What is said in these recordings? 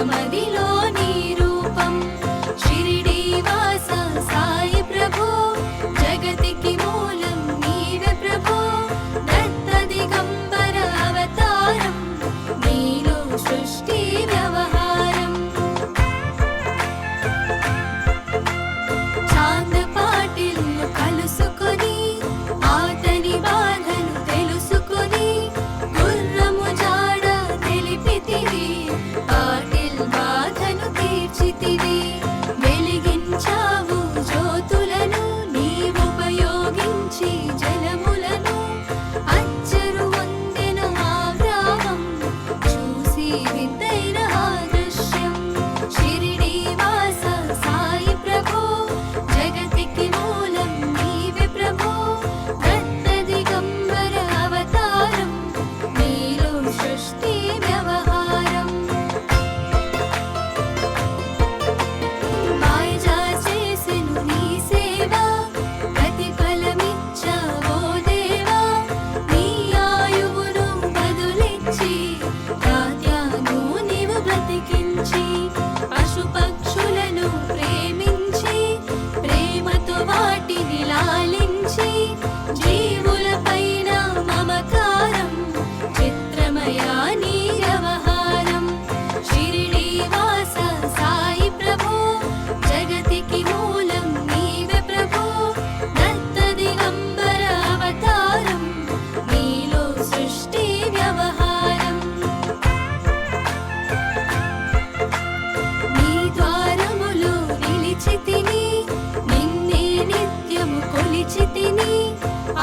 మదిలో నీ రూపం షిరిడీవాస సాయి ప్రభు జగతికి మూలం నీవే ప్రభు దత్త దిగంబర అవతారం నీలో సృష్టి వ్యవహారం చాంద పాటిల్ను కలుసుకొని ఆతని బాధను తెలుసుకొని గుర్రము జాడ తెలిపితివి పాటిల్ బాధను తీర్చితివి వెలిగించావు జ్యోతులను నీవుపయోగించి జలములను అచ్చరు వందెను ఆ గ్రామం చూసి వింతైన ఆ దృశ్యం షిరిడీవాస సాయి ప్రభు జగతికి మూలం నీవే ప్రభు దత్త దిగంబర అవతారం నీలో సృష్టి వ్యవహారం మాయజా చేసెను నీ సేవ ప్రతిఫలమిచ్చావో దేవా నీ ఆయువును బదులిచ్చి దాత్యాను నీవు బ్రతికించి పశుపక్షులను ప్రేమించి ప్రేమతో వాటిని లాలించి జీవులపైన మమకారం చిత్రమయా నీ వ్యవహారం షిరిడీవాస సాయి ప్రభు జగతికి మూలం నీవే ప్రభు దత్త దిగంబర అవతారం నీలో సృష్టి వ్యవహారం నీ ద్వారములో నిలిచితిని నిన్నే నిత్యము కొలిచితిని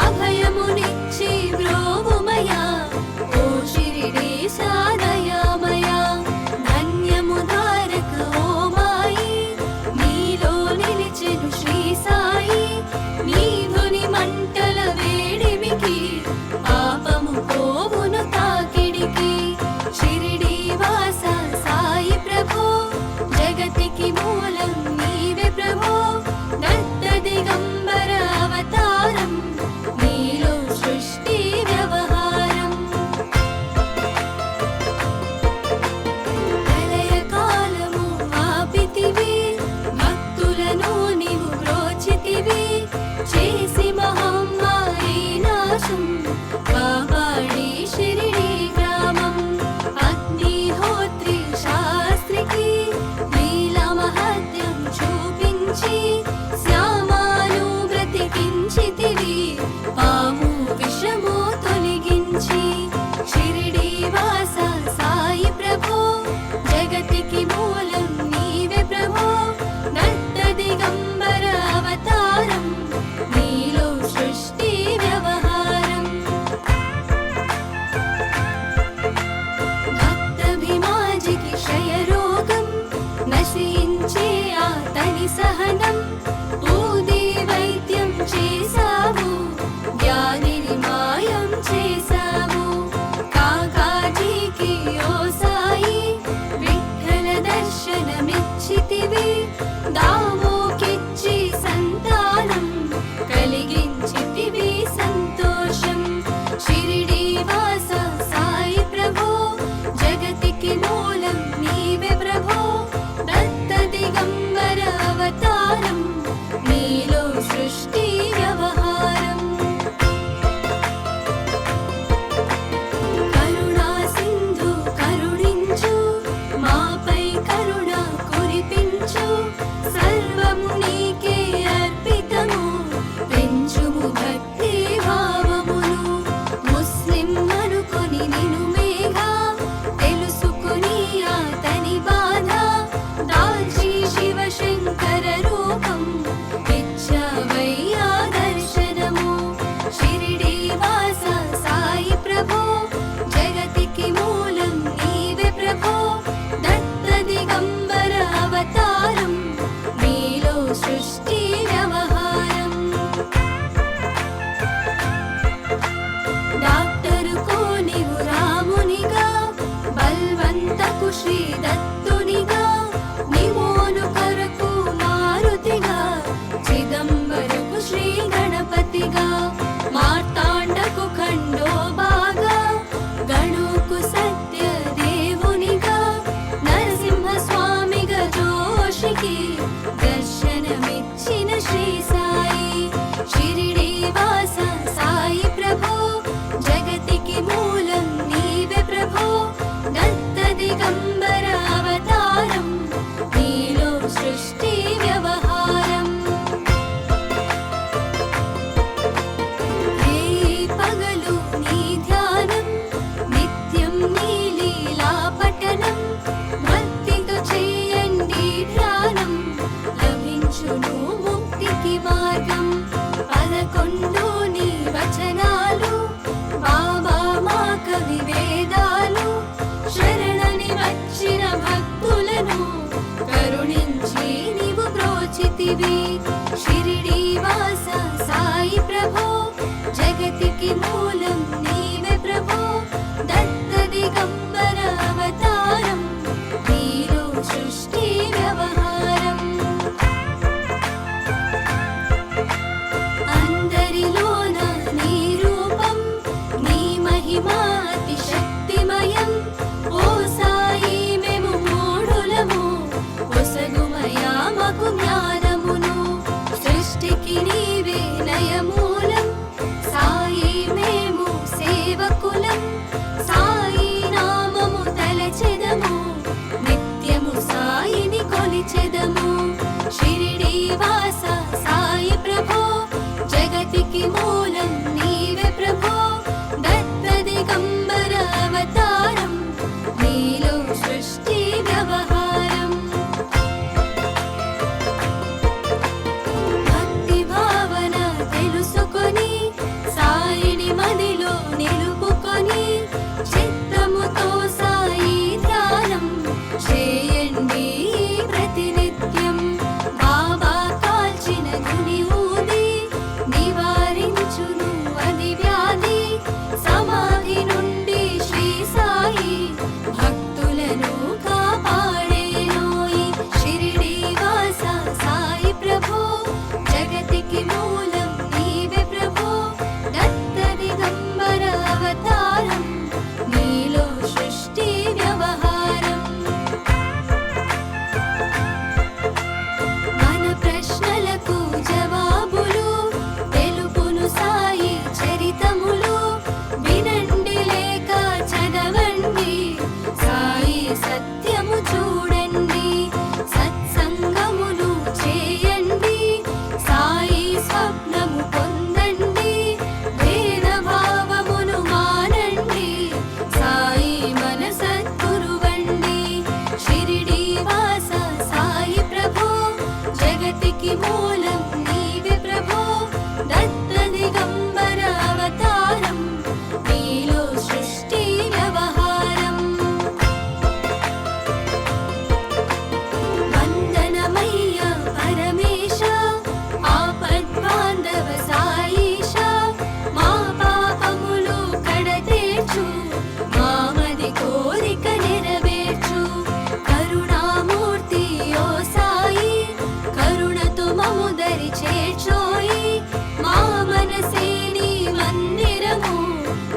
అభయమునిచ్చి బ్రోవుమయా ఓ షిరిడీశ దయామయా ధన్యము ధారక ఓ మాయి నీలో నిలిచెను శ్రీ సాయి నీ ధుని మంటల వేడిమికి పాపము పోవును తాకిడికి షిరిడీవాస సాయి ప్రభు జగతికి మూలం నీవే ప్రభు దత్త దిగంబర అవతారం నీలో సృష్టి వ్యవహారం ప్రళయ కాలము ఆపితివి భక్తులను నీవు బ్రోచితివి చేసి మహమ్మారి నాశం కాపాడి షిరిడీ గ్రామం అగ్నిహోత్రి శాస్త్రికి లీలా మహత్యం చూపించి శ్యామాను బ్రతికించితివి పాము విషము తొలగించి షిరిడీవాస సాయి ప్రభు జగతికి మూలం నీవే ప్రభు దత్త దిగంబర అవతారం నీలో సృష్టి వ్యవహారం భక్తభిమాజికి క్షయరోగం నశించే ఆతని సహనం ఊది వైద్యం చేసావు వ్యాధిని మాయం చేసావు కాకాజీకి ఓ సాయి విఠ్ఠల దర్శనమిచ్చితివి దామోకిచ్చి సంతానం కలిగించితివి సంతోషం షిరిడీవాస సాయి ప్రభు జగతికి మూలం నీవే ప్రభు దత్త దిగంబర అవతారం నీలో సృష్టి వ్యవహారం కరుణా సింధు కరుణించు మాపై కరుణ కురిపించు సర్వ శక్తివి షిరిడీవాస సాయి ప్రభో జగతికి మూలం నీవే ప్రభో దత్త దిగంబర అవతారం నీలో సృష్టి వ్యవహారం అందరిలోన నీ రూపం నీ మహిమా అతి శక్తిమయం ఓ సాయి మేము మూఢులము ఒసగుమయా మాకు జ్ఞానమును సృష్టికి నీవే నయమూలం సాయి మేము సేవకులం సాయి నామము తలచెదము నిత్యము సాయిని కొలిచెదము షిరిడీవాస సాయి ప్రభో జగతికి మూలం నీవే ప్రభో దత్త దిగంబర అవతారం నీలో సృష్టి వ్యవహారం భక్తి భావన తెలుసుకొని సాయిని మదిలో నిలుపుకొని చిత్తముతో సాయి ధ్యానం చేయండి ప్రతినిత్యం బాబా కాల్చిన గుని ఊది నివారించును అది వ్యాధి సమాధి నుండి శ్రీ సాయి భక్తులను కాపాడేనోయి షిరిడీవాస సాయి ప్రభో జగతికి మూలం నీవే ప్రభో దత్త దిగంబర అవతారం నీలో సృష్టి వ్యవహారం మన ప్రశ్నలకు జవాబులు తెలుపును సాయి చరితములు వినండి లేక చదవండి సాయి సత్యము చూడండి సత్సంగమును చేయండి సాయి స్వప్నము పొందండి భేద భావమును మానండి సాయి మన సద్గురువండి షిరిడీవాస సాయి ప్రభో జగతికి మూలం నీవే ప్రభో దత్త దిగంబర అవతారం నీలో సృష్టి వ్యవహారం వందనమయ్య పరమేశ ఆపద్బాంధవ సాయిష మా పాపములు కడతేర్చు మామది కోరిక నెరవేర్చు కరుణామూర్తి ఓ సాయి కరుణతో మము దరి చేర్చోయి మా మనసే నీ మందిరము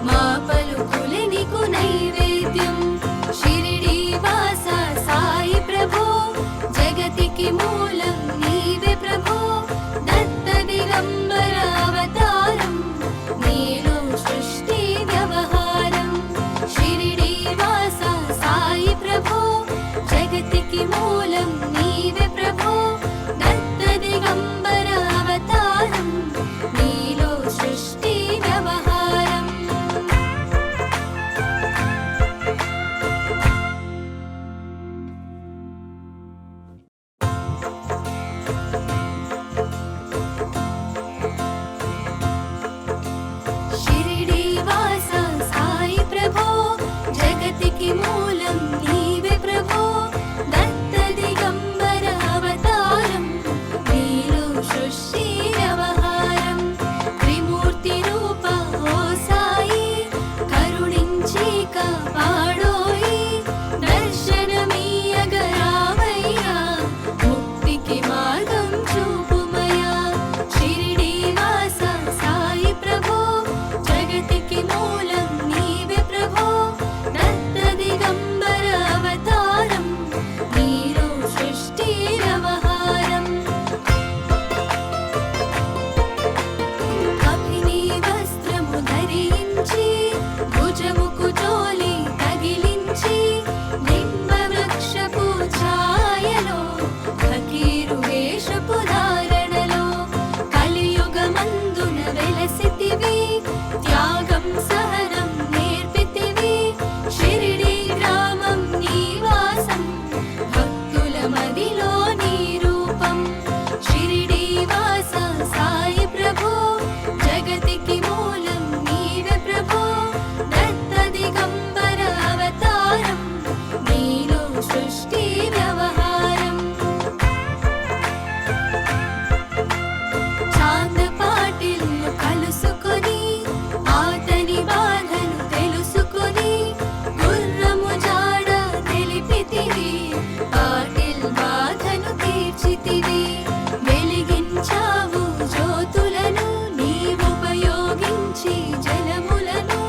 మా పలుకులే నీకు నైవేద్యం షిరిడీవాస సాయి ప్రభో జగతికి మూలం నీవే ప్రభో దత్త దిగంబర అవతారం నీలో సృష్టి వ్యవహారం షిరిడీవాస సాయి ప్రభో జగతికి మూలం నీవే ప్రభో దత్త దిగంబర అవతారం నీలో సృష్టి వ్యవహారం షిరిడీవాస సాయి ప్రభో జగతికి మూలం నీవే ప్రభో దత్త దిగంబర పాటిల్ బాధను తీర్చితివి వెలిగించావు జ్యోతులను నీవుపయోగించి జలములను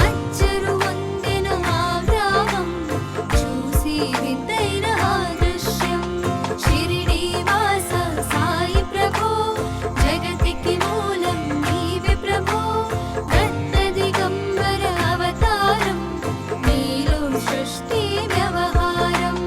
అచ్చరు వందెను ఆ గ్రామం చూసి వింతైన ఆ దృశ్యం షిరిడి వాస సాయి ప్రభో జగతికి మూలం నీవే ప్రభో దత్త దిగంబర అవతారం నీలో సృష్టి వ్యవహారం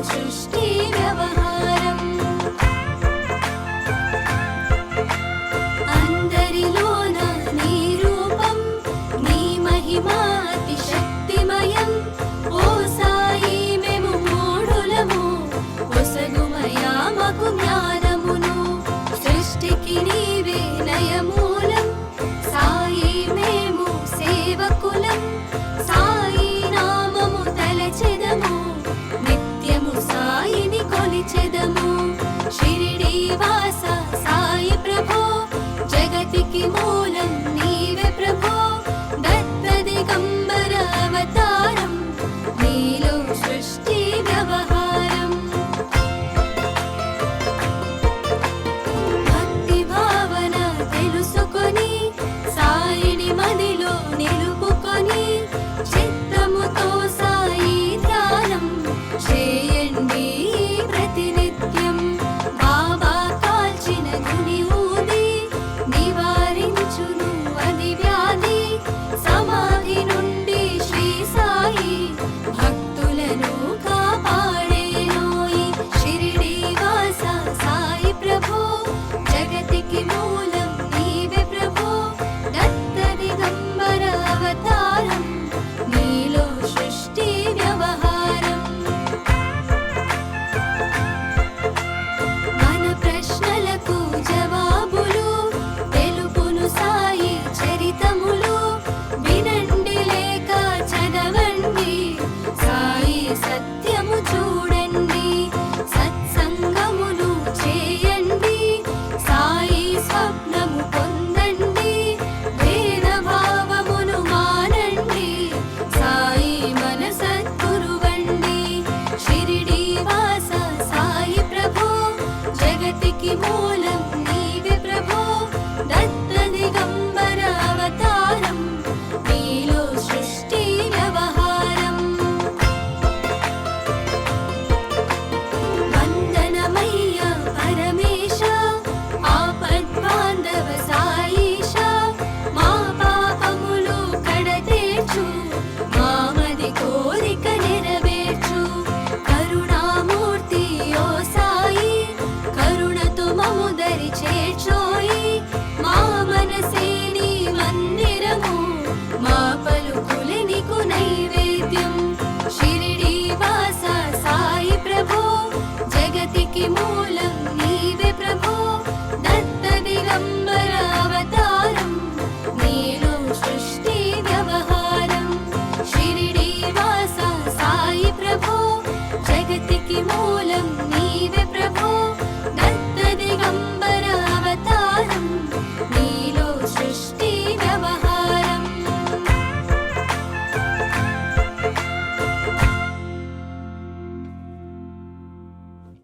సృష్టి